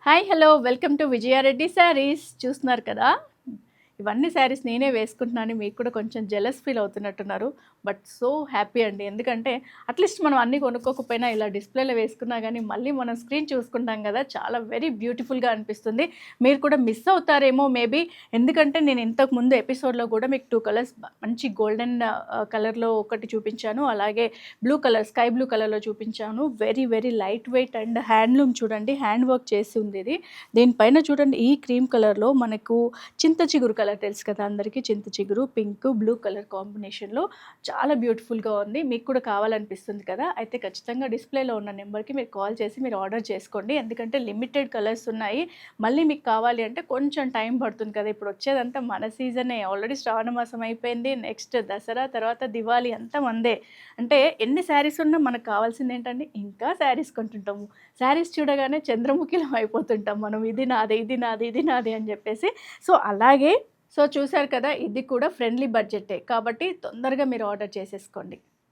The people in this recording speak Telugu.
Hi hello welcome to Vijaya Reddy saris. చూస్తున్నారు కదా, ఇవన్నీ శారీస్ నేనే వేసుకుంటున్నాను. మీకు కూడా కొంచెం జెలస్ ఫీల్ అవుతున్నట్టున్నారు. బట్ సో హ్యాపీ అండి. ఎందుకంటే అట్లీస్ట్ మనం అన్నీ కొనుక్కోకపోయినా ఇలా డిస్ప్లేలో వేసుకున్నా కానీ మళ్ళీ మనం స్క్రీన్ చూసుకుంటాం కదా, చాలా వెరీ బ్యూటిఫుల్గా అనిపిస్తుంది. మీరు కూడా మిస్ అవుతారేమో మేబీ. ఎందుకంటే నేను ఇంతకు ముందు ఎపిసోడ్లో కూడా మీకు 2 కలర్స్ మంచి గోల్డెన్ కలర్లో ఒకటి చూపించాను, అలాగే బ్లూ కలర్ స్కై బ్లూ కలర్లో చూపించాను. Very very light weight and handloom చూడండి, హ్యాండ్ వర్క్ చేసి ఉంది ఇది. దీనిపైన చూడండి ఈ క్రీమ్ కలర్లో మనకు చింత చిగురు కలర్ తెలుసు కదా అందరికీ, చింత చిగురు పింక్ బ్లూ కలర్ కాంబినేషన్లో చాలా బ్యూటిఫుల్గా ఉంది. మీకు కూడా కావాలనిపిస్తుంది కదా, అయితే ఖచ్చితంగా డిస్ప్లేలో ఉన్న నెంబర్కి మీరు కాల్ చేసి మీరు ఆర్డర్ చేసుకోండి. ఎందుకంటే లిమిటెడ్ కలర్స్ ఉన్నాయి. మళ్ళీ మీకు కావాలి అంటే కొంచెం టైం పడుతుంది కదా. ఇప్పుడు వచ్చేదంతా మన సీజనే. ఆల్రెడీ శ్రావణ మాసం అయిపోయింది, నెక్స్ట్ దసరా, తర్వాత దివాళీ అంతా మందే. అంటే ఎన్ని శారీస్ ఉన్నా మనకు కావాల్సింది ఏంటంటే ఇంకా శారీస్ కొంటుంటాము. శారీస్ చూడగానే చంద్రముఖిలం అయిపోతుంటాం మనం, ఇది నాది ఇది నాది ఇది నాది అని చెప్పేసి. సో అలాగే చూశారు కదా, ఇది కూడా ఫ్రెండ్లీ బడ్జెటే కాబట్టి తొందరగా మీరు ఆర్డర్ చేసేసుకోండి.